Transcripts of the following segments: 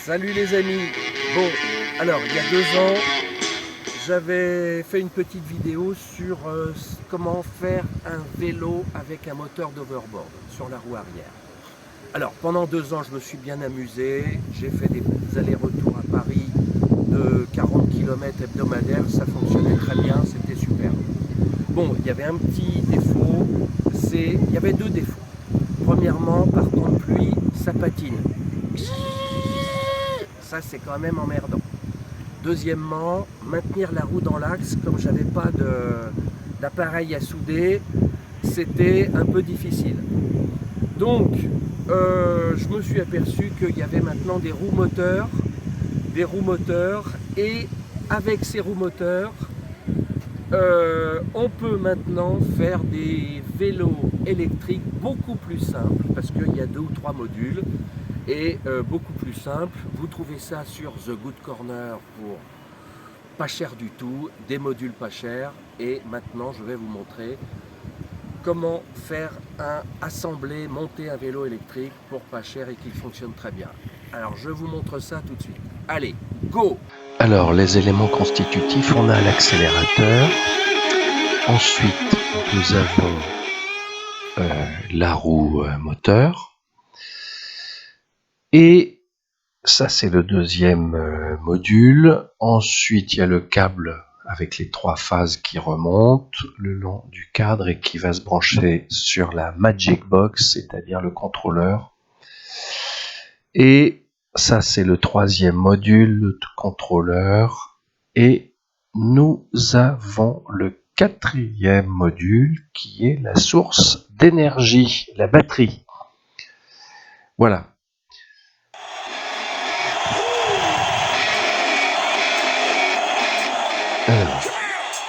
Salut les amis. Bon, alors il y a 2 ans, j'avais fait une petite vidéo sur comment faire un vélo avec un moteur d'overboard sur la roue arrière. Alors pendant 2 ans, je me suis bien amusé. J'ai fait des allers-retours à Paris de 40 km hebdomadaires. Ça fonctionnait très bien, c'était super. Bon, il y avait un petit défaut. Il y avait 2 défauts. Premièrement, par temps de pluie, ça patine. Ça, c'est quand même emmerdant. Deuxièmement, maintenir la roue dans l'axe, comme j'avais pas d'appareil à souder, c'était un peu difficile. Donc, je me suis aperçu qu'il y avait maintenant des roues moteurs, et avec ces roues moteurs, on peut maintenant faire des vélos électriques beaucoup plus simples, parce qu'il y a 2 ou 3 modules, et beaucoup plus simple. Vous trouvez ça sur The Good Corner pour pas cher du tout, des modules pas chers. Et maintenant, je vais vous montrer comment monter un vélo électrique pour pas cher et qu'il fonctionne très bien. Alors, je vous montre ça tout de suite. Allez, go! Alors, les éléments constitutifs, on a l'accélérateur. Ensuite, nous avons la roue moteur. Et ça, c'est le deuxième module. Ensuite, il y a le câble avec les 3 phases qui remontent le long du cadre et qui va se brancher sur la Magic Box, c'est-à-dire le contrôleur. Et ça, c'est le 3e module, le contrôleur. Et nous avons le 4e module qui est la source d'énergie, la batterie. Voilà. Alors,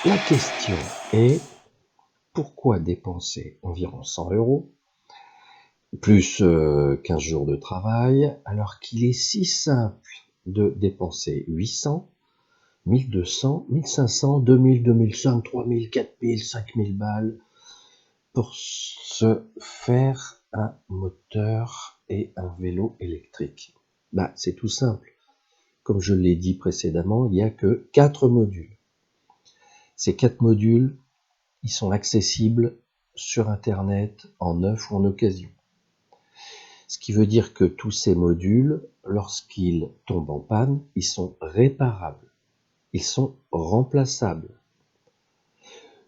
la question est, pourquoi dépenser environ 100 € plus 15 jours de travail, alors qu'il est si simple de dépenser 800, 1200, 1500, 2000, 2500, 3000, 4000, 5000 balles pour se faire un moteur et un vélo électrique? C'est tout simple. Comme je l'ai dit précédemment, il n'y a que 4 modules. Ces 4 modules, ils sont accessibles sur Internet en neuf ou en occasion. Ce qui veut dire que tous ces modules, lorsqu'ils tombent en panne, ils sont réparables. Ils sont remplaçables.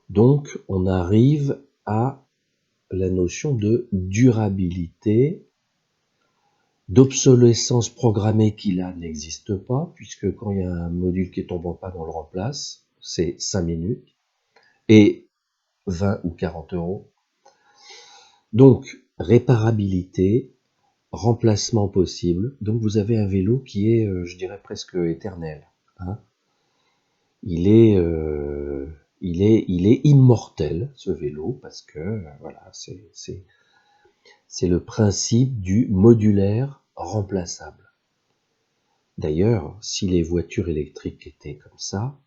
Donc, on arrive à la notion de durabilité, d'obsolescence programmée qui là n'existe pas, puisque quand il y a un module qui tombe en panne, on le remplace, c'est 5 minutes, et 20 ou 40 €. Donc, réparabilité, remplacement possible. Donc, vous avez un vélo qui est, je dirais, presque éternel. Il est immortel, ce vélo, parce que, voilà, c'est le principe du modulaire remplaçable. D'ailleurs, si les voitures électriques étaient comme ça,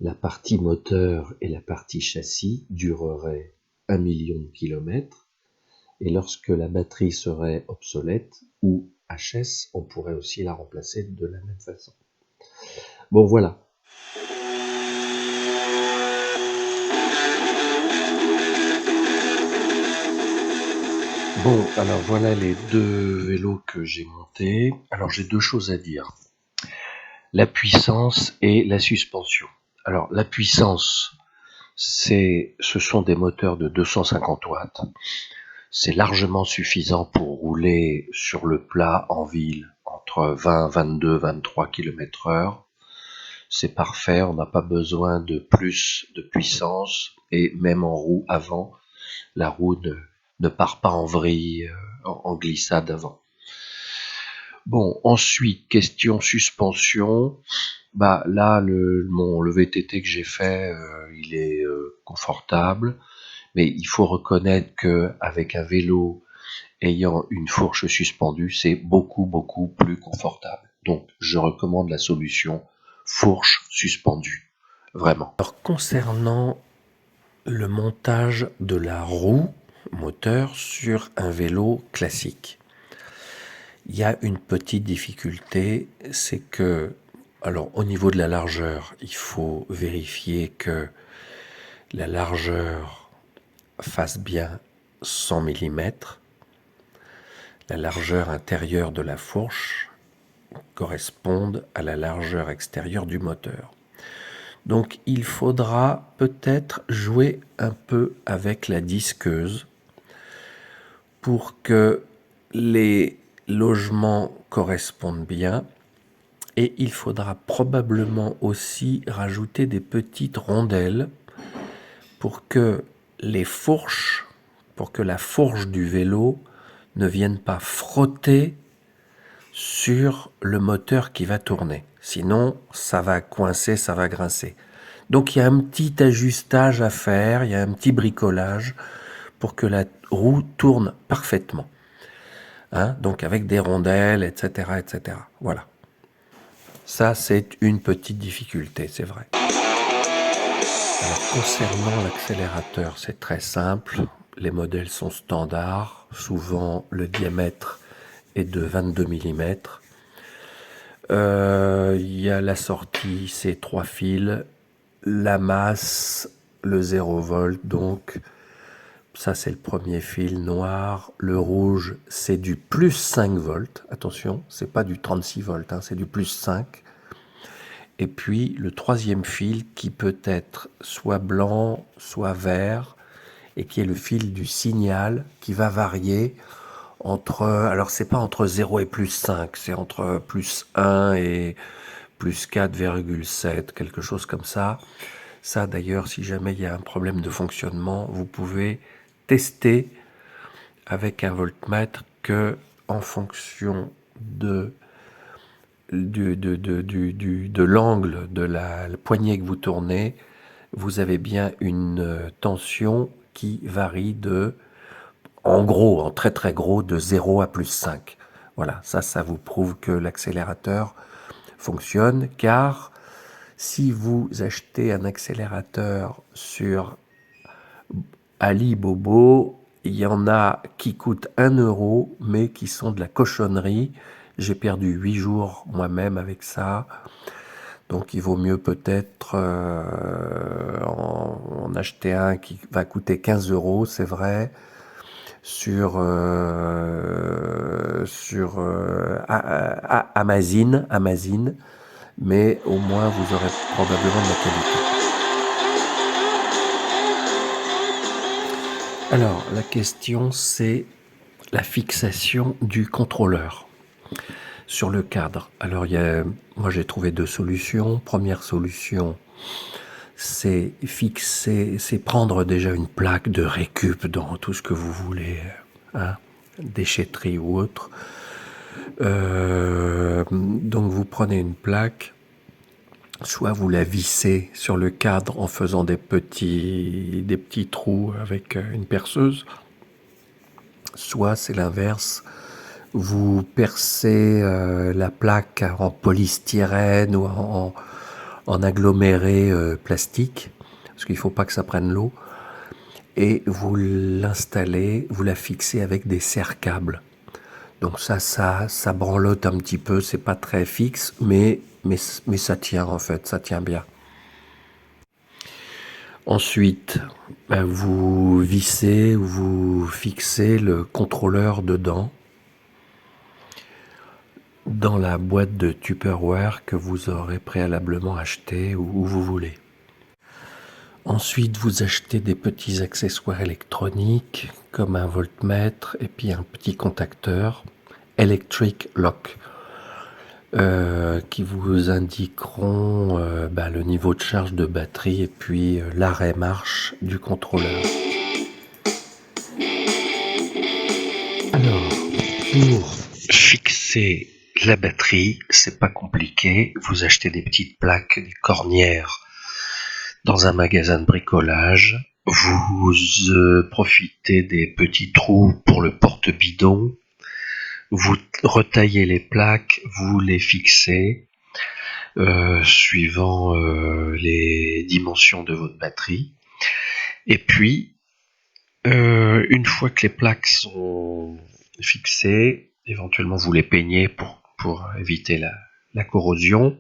la partie moteur et la partie châssis dureraient 1 million de kilomètres, et lorsque la batterie serait obsolète ou HS, on pourrait aussi la remplacer de la même façon. Bon, voilà. Bon, alors voilà les 2 vélos que j'ai montés. Alors j'ai 2 choses à dire. La puissance et la suspension. Alors la puissance, ce sont des moteurs de 250 watts. C'est largement suffisant pour rouler sur le plat en ville entre 20, 22, 23 km/h. C'est parfait, on n'a pas besoin de plus de puissance, et même en roue avant, la roue ne part pas en vrille, en glissade avant. Bon, ensuite, question suspension. Là, le VTT que j'ai fait, il est confortable, mais il faut reconnaître qu'avec un vélo ayant une fourche suspendue, c'est beaucoup, beaucoup plus confortable. Donc, je recommande la solution fourche suspendue, vraiment. Alors, concernant le montage de la roue moteur sur un vélo classique, Il y a une petite difficulté, c'est que, alors au niveau de la largeur, il faut vérifier que la largeur fasse bien 100 mm. La largeur intérieure de la fourche corresponde à la largeur extérieure du moteur. Donc il faudra peut-être jouer un peu avec la disqueuse pour que les logements correspondent bien, et il faudra probablement aussi rajouter des petites rondelles pour que les fourches, pour que la fourche du vélo ne vienne pas frotter sur le moteur qui va tourner. Sinon, ça va coincer, ça va grincer. Donc il y a un petit ajustage à faire, il y a un petit bricolage pour que la roue tourne parfaitement. Hein, donc avec des rondelles, etc., etc. Voilà. Ça, c'est une petite difficulté, c'est vrai. Alors, concernant l'accélérateur, c'est très simple. Les modèles sont standards. Souvent, le diamètre est de 22 mm. Il y a la sortie, c'est 3 fils. La masse, le 0 volt, donc ça c'est le premier fil noir. Le rouge, c'est du plus 5 volts. Attention, c'est pas du 36 volts, hein, c'est du plus 5. Et puis le troisième fil qui peut être soit blanc, soit vert, et qui est le fil du signal qui va varier entre, alors c'est pas entre 0 et plus 5, c'est entre plus 1 et plus 4,7, quelque chose comme ça. Ça d'ailleurs, si jamais il y a un problème de fonctionnement, vous pouvez tester avec un voltmètre que en fonction de l'angle de la poignée que vous tournez, vous avez bien une tension qui varie de, en gros, en très très gros, de 0 à plus 5. Voilà, ça vous prouve que l'accélérateur fonctionne, car si vous achetez un accélérateur sur Alibobo, il y en a qui coûtent 1 euro, mais qui sont de la cochonnerie. J'ai perdu 8 jours moi-même avec ça. Donc il vaut mieux peut-être en acheter un qui va coûter 15 euros, c'est vrai, sur Amazon, mais au moins vous aurez probablement de la qualité. Alors la question, c'est la fixation du contrôleur sur le cadre. Alors moi j'ai trouvé 2 solutions. Première solution, c'est fixer, c'est prendre déjà une plaque de récup dans tout ce que vous voulez, hein, déchetterie ou autre. Donc vous prenez une plaque, soit vous la vissez sur le cadre en faisant des petits trous avec une perceuse, soit c'est l'inverse, vous percez la plaque en polystyrène ou en aggloméré plastique, parce qu'il ne faut pas que ça prenne l'eau, et vous l'installez, vous la fixez avec des serre-câbles. Donc ça branlote un petit peu, c'est pas très fixe, mais ça tient en fait, ça tient bien. Ensuite, vous vissez ou vous fixez le contrôleur dedans, dans la boîte de Tupperware que vous aurez préalablement acheté où vous voulez. Ensuite, vous achetez des petits accessoires électroniques comme un voltmètre et puis un petit contacteur Electric Lock qui vous indiqueront le niveau de charge de batterie et puis l'arrêt marche du contrôleur. Alors, pour fixer la batterie, c'est pas compliqué. Vous achetez des petites plaques, des cornières dans un magasin de bricolage. Vous profitez des petits trous pour le porte-bidon. Vous retaillez les plaques, vous les fixez suivant les dimensions de votre batterie. Et puis, une fois que les plaques sont fixées, éventuellement vous les peignez pour éviter la corrosion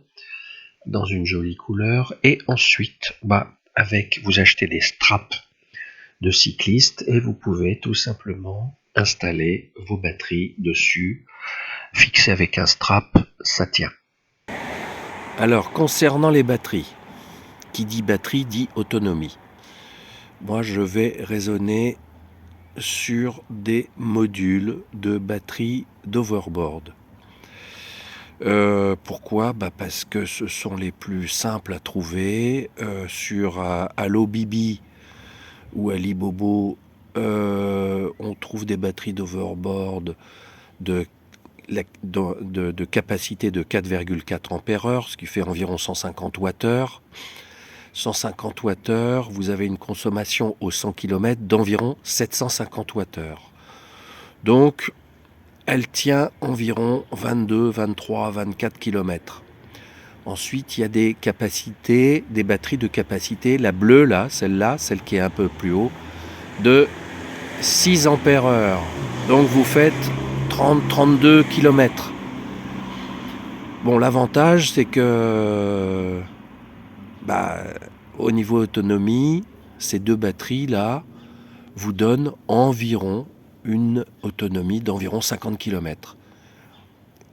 dans une jolie couleur. Et ensuite, vous achetez des straps de cycliste et vous pouvez tout simplement installer vos batteries dessus, fixer avec un strap, ça tient. Alors, concernant les batteries, qui dit batterie dit autonomie. Moi, je vais raisonner sur des modules de batterie d'overboard. Pourquoi ? Parce que ce sont les plus simples à trouver. Sur Allobibi ou Alibobo, on trouve des batteries d'overboard de capacité de 4,4 ampères-heure, ce qui fait environ 150 Wh. 150 Wh, vous avez une consommation au 100 km d'environ 750 Wh. Donc, elle tient environ 22, 23, 24 km. Ensuite, il y a des capacités, des batteries de capacité, la bleue là, celle qui est un peu plus haut, de 6 ampères-heure. Donc vous faites 30-32 km. Bon, l'avantage, c'est que au niveau autonomie, ces deux batteries-là vous donnent environ une autonomie d'environ 50 km.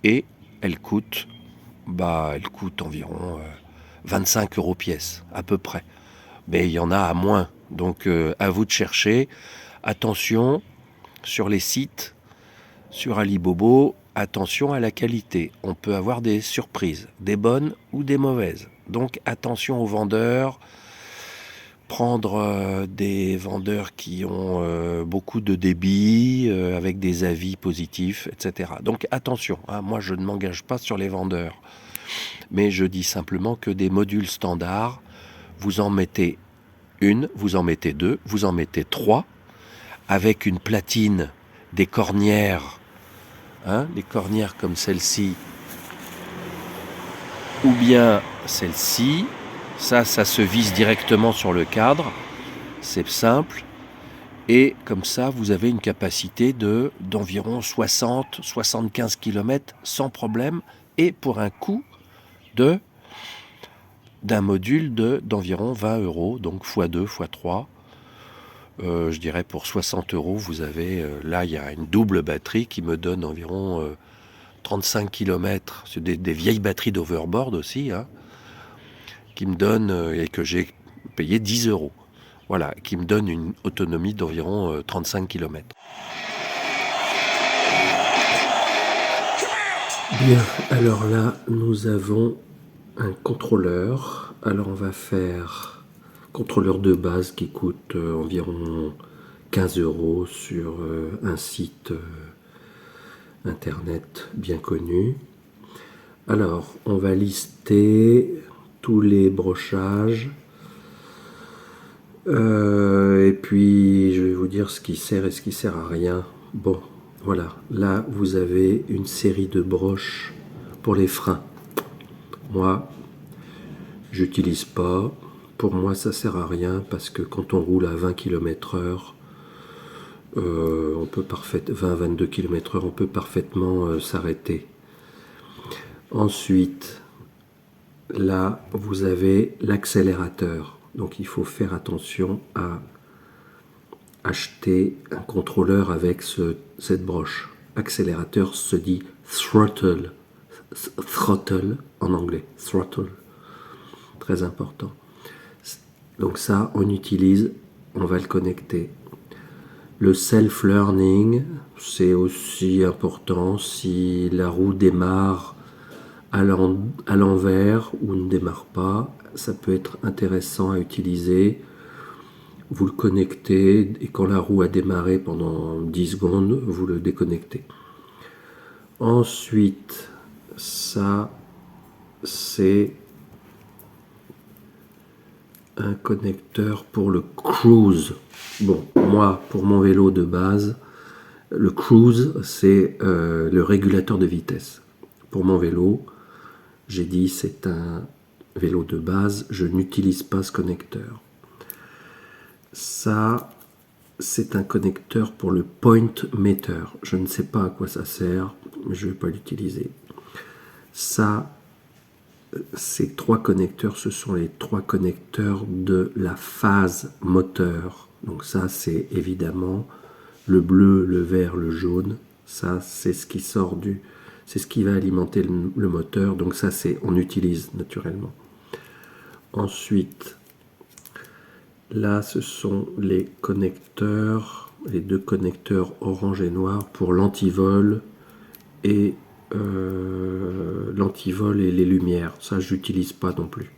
Et elles coûtent environ 25 € pièce, à peu près. Mais il y en a à moins. Donc à vous de chercher. Attention, sur les sites, sur Alibobo, attention à la qualité. On peut avoir des surprises, des bonnes ou des mauvaises. Donc attention aux vendeurs. Prendre des vendeurs qui ont beaucoup de débit, avec des avis positifs, etc. Donc attention, moi je ne m'engage pas sur les vendeurs. Mais je dis simplement que des modules standards, vous en mettez une, vous en mettez deux, vous en mettez trois, avec une platine, des cornières, des cornières comme celle-ci, ou bien celle-ci. Ça se visse directement sur le cadre, c'est simple. Et comme ça, vous avez une capacité d'environ 60-75 km sans problème, et pour un coût d'un module d'environ 20 €, donc x2, x3. Je dirais pour 60 €, vous avez, là il y a une double batterie qui me donne environ 35 km. C'est des vieilles batteries d'overboard aussi, qui me donne, et que j'ai payé 10 €. Voilà, qui me donne une autonomie d'environ 35 km. Bien, alors là, nous avons un contrôleur. Alors on va faire contrôleur de base qui coûte environ 15 € sur un site internet bien connu. Alors, on va lister tous les brochages. Et puis, je vais vous dire ce qui sert et ce qui sert à rien. Bon, voilà. Là, vous avez une série de broches pour les freins. Moi, j'utilise pas. Pour moi, ça sert à rien parce que quand on roule à 20 km/h, on peut 20-22 km/h, on peut parfaitement s'arrêter. Ensuite, là, vous avez l'accélérateur. Donc, il faut faire attention à acheter un contrôleur avec cette broche. Accélérateur se dit throttle en anglais. Throttle. Très important. Donc ça, on va le connecter. Le self-learning, c'est aussi important. Si la roue démarre à l'envers ou ne démarre pas, ça peut être intéressant à utiliser. Vous le connectez et quand la roue a démarré pendant 10 secondes, vous le déconnectez. Ensuite, ça, c'est un connecteur pour le cruise. Bon, moi, pour mon vélo de base, le cruise, c'est le régulateur de vitesse. Pour mon vélo, j'ai dit c'est un vélo de base, je n'utilise pas ce connecteur. Ça, c'est un connecteur pour le point meter. Je ne sais pas à quoi ça sert. mais je ne vais pas l'utiliser. Ça, ces 3 connecteurs, ce sont les 3 connecteurs de la phase moteur. Donc ça, c'est évidemment le bleu, le vert, le jaune. Ça, c'est ce qui sort c'est ce qui va alimenter le moteur. Donc ça, on utilise naturellement. Ensuite, là, ce sont les connecteurs, les 2 connecteurs orange et noir pour l'antivol et les lumières. Ça, j'utilise pas non plus.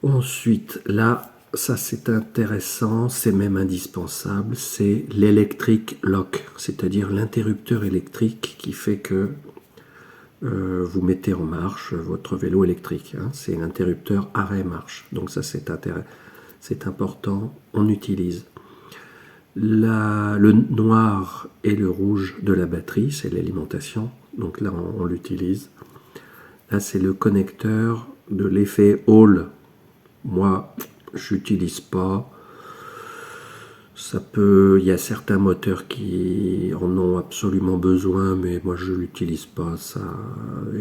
Ensuite, là, ça c'est intéressant, c'est même indispensable, c'est l'électric lock, c'est-à-dire l'interrupteur électrique qui fait que vous mettez en marche votre vélo électrique. Hein. C'est l'interrupteur arrêt-marche. Donc ça c'est important, on utilise. Le noir et le rouge de la batterie, c'est l'alimentation. Donc là on l'utilise. Là c'est le connecteur de l'effet Hall. Moi, j'utilise pas. Il y a certains moteurs qui en ont absolument besoin, mais moi je l'utilise pas. Ça,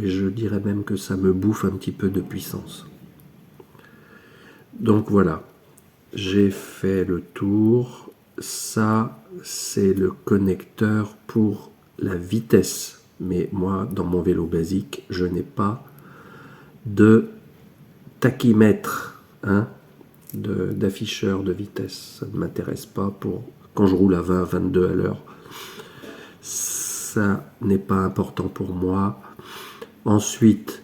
et je dirais même que ça me bouffe un petit peu de puissance. Donc voilà, j'ai fait le tour. Ça, c'est le connecteur pour la vitesse. Mais moi, dans mon vélo basique, je n'ai pas de tachymètre, hein, d'afficheur de vitesse. Ça ne m'intéresse pas quand je roule à 20, 22 à l'heure. Ça n'est pas important pour moi. Ensuite,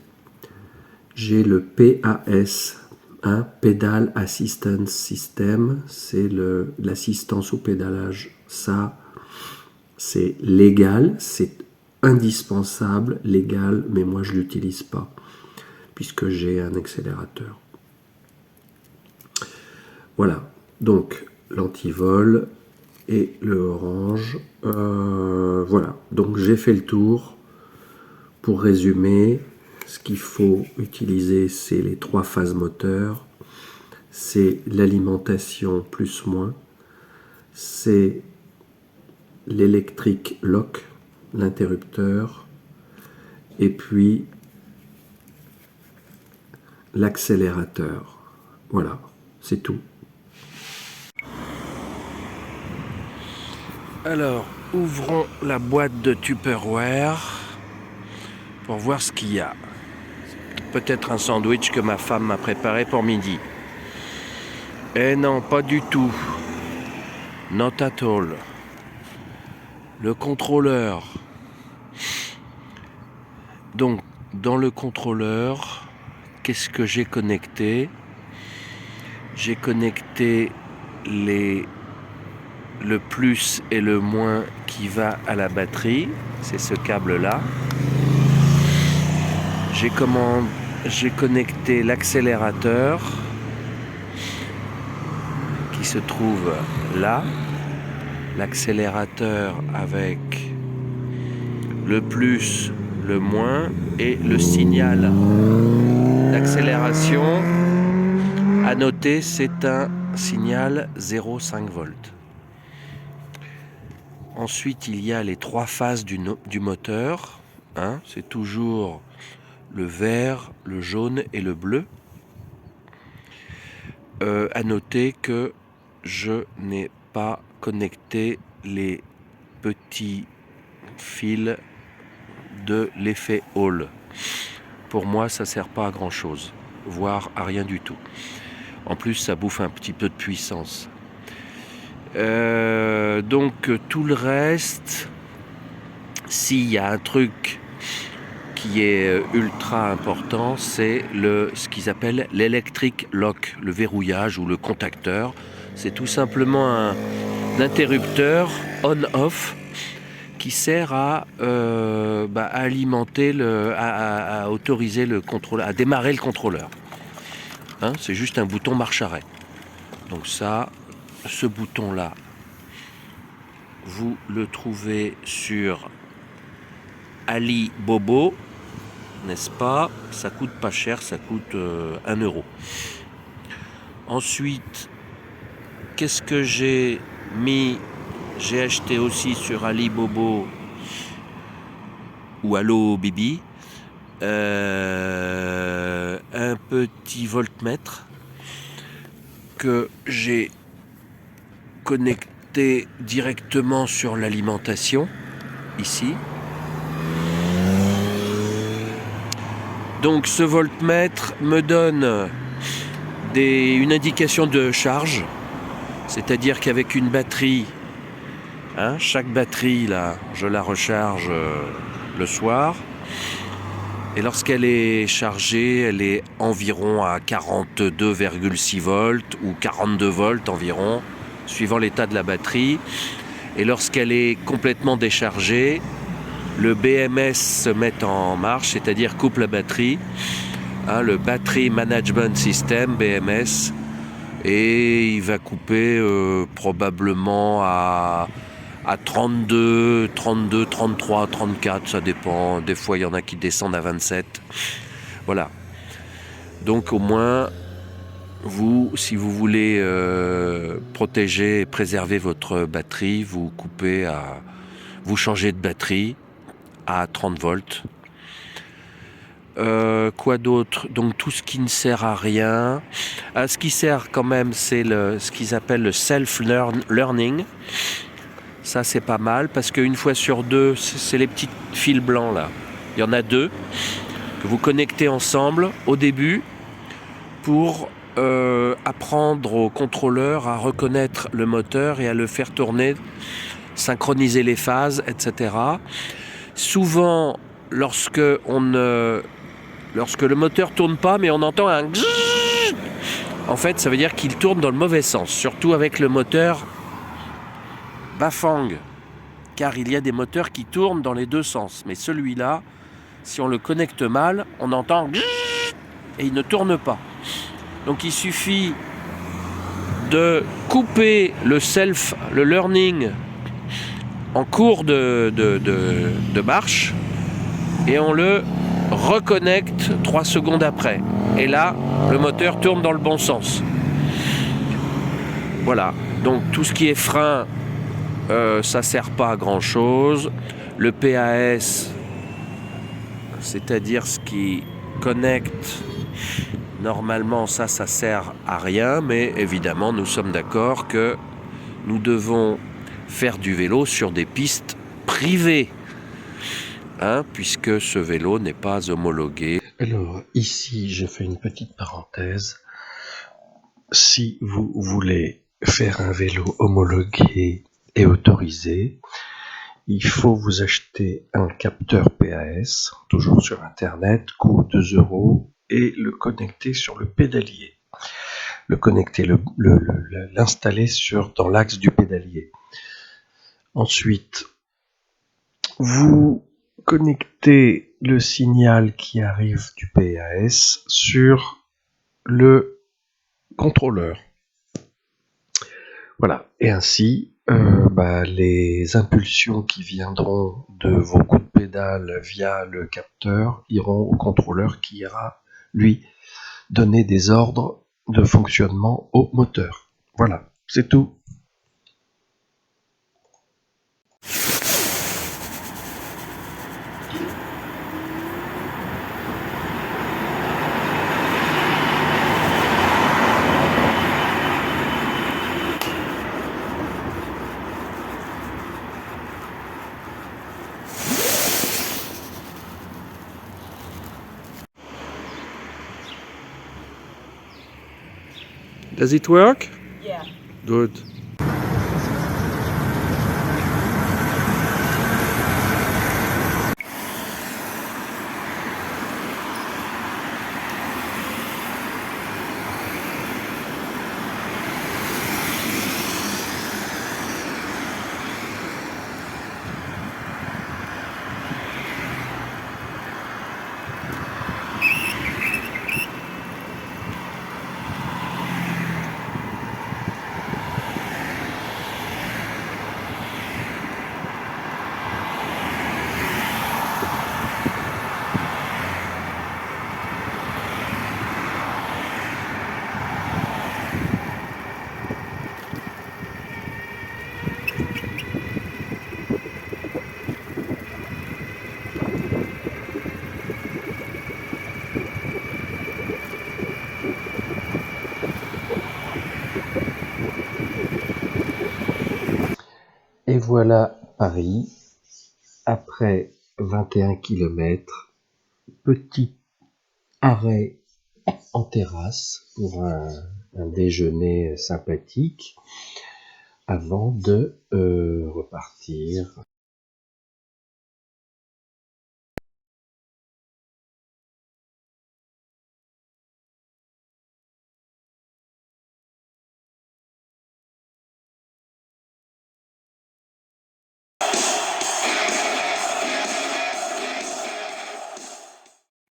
j'ai le PAS, hein, Pedal Assistance System. C'est l'assistance au pédalage. Ça, c'est légal, c'est indispensable, légal, mais moi je ne l'utilise pas puisque j'ai un accélérateur. Voilà, donc l'antivol et le orange. Voilà, donc j'ai fait le tour. Pour résumer, ce qu'il faut utiliser, c'est les 3 phases moteurs, c'est l'alimentation plus-moins, c'est l'électric lock, l'interrupteur, et puis l'accélérateur. Voilà, c'est tout. Alors, ouvrons la boîte de Tupperware pour voir ce qu'il y a. Peut-être un sandwich que ma femme m'a préparé pour midi. Eh non, pas du tout. Not at all. Le contrôleur. Donc, dans le contrôleur, qu'est-ce que j'ai connecté? J'ai connecté le plus et le moins qui va à la batterie. C'est ce câble-là. J'ai connecté l'accélérateur qui se trouve là. L'accélérateur avec le plus, le moins et le signal d'accélération. À noter, c'est un signal 0,5 volts. Ensuite, il y a les 3 phases du moteur. Hein, c'est toujours le vert, le jaune et le bleu. À noter que je n'ai pas connecté les petits fils de l'effet Hall. Pour moi, ça ne sert pas à grand chose, voire à rien du tout. En plus, ça bouffe un petit peu de puissance. Donc tout le reste, s'il y a un truc qui est ultra important, c'est ce qu'ils appellent l'électric lock, le verrouillage ou le contacteur. C'est tout simplement un interrupteur on-off qui sert à alimenter, à autoriser le contrôleur, à démarrer le contrôleur. Hein, c'est juste un bouton marche-arrêt. Donc ça, ce bouton-là, vous le trouvez sur Alibobo, n'est-ce pas? Ça coûte pas cher, ça coûte 1 euro. Ensuite, qu'est-ce que j'ai mis? J'ai acheté aussi sur Alibobo ou Allo Bibi, un petit voltmètre que j'ai connecté directement sur l'alimentation, ici. Donc ce voltmètre me donne une indication de charge, c'est-à-dire qu'avec une batterie, chaque batterie là, je la recharge le soir, et lorsqu'elle est chargée, elle est environ à 42,6 volts ou 42 volts environ, suivant l'état de la batterie. Et lorsqu'elle est complètement déchargée, le BMS se met en marche, c'est-à-dire coupe la batterie, le Battery Management System, BMS, et il va couper probablement à 32, 33, 34, ça dépend. Des fois, il y en a qui descendent à 27. Voilà. Donc au moins, vous, si vous voulez protéger et préserver votre batterie, vous changez de batterie à 30 volts. Quoi d'autre? Donc tout ce qui ne sert à rien. Ce qui sert quand même, c'est ce qu'ils appellent le self-learning. Ça c'est pas mal parce qu'une fois sur deux, c'est les petits fils blancs là. Il y en a deux que vous connectez ensemble au début pour apprendre au contrôleur à reconnaître le moteur et à le faire tourner, synchroniser les phases, etc. Souvent, lorsque le moteur tourne pas, mais on entend un gzzz, en fait, ça veut dire qu'il tourne dans le mauvais sens, surtout avec le moteur Bafang, car il y a des moteurs qui tournent dans les deux sens. Mais celui-là, si on le connecte mal, on entend gzzz, et il ne tourne pas. Donc il suffit de couper le learning en cours de marche, et on le reconnecte 3 secondes après. Et là, le moteur tourne dans le bon sens. Voilà. Donc tout ce qui est frein, ça sert pas à grand chose. Le PAS, c'est-à-dire ce qui connecte, normalement ça sert à rien, mais évidemment nous sommes d'accord que nous devons faire du vélo sur des pistes privées, puisque ce vélo n'est pas homologué. Alors ici j'ai fait une petite parenthèse. Si vous voulez faire un vélo homologué et autorisé, il faut vous acheter un capteur PAS, toujours sur internet, coût 2 €, et le connecter sur le pédalier. Le connecter, l'installer dans l'axe du pédalier. Ensuite, vous connectez le signal qui arrive du PAS sur le contrôleur. Voilà, et ainsi, les impulsions qui viendront de vos coups de pédale via le capteur iront au contrôleur qui ira, lui, donner des ordres de fonctionnement au moteur. Voilà, c'est tout. Does it work? Yeah. Good. revoilà Paris, après 21 km, petit arrêt en terrasse pour un déjeuner sympathique avant de repartir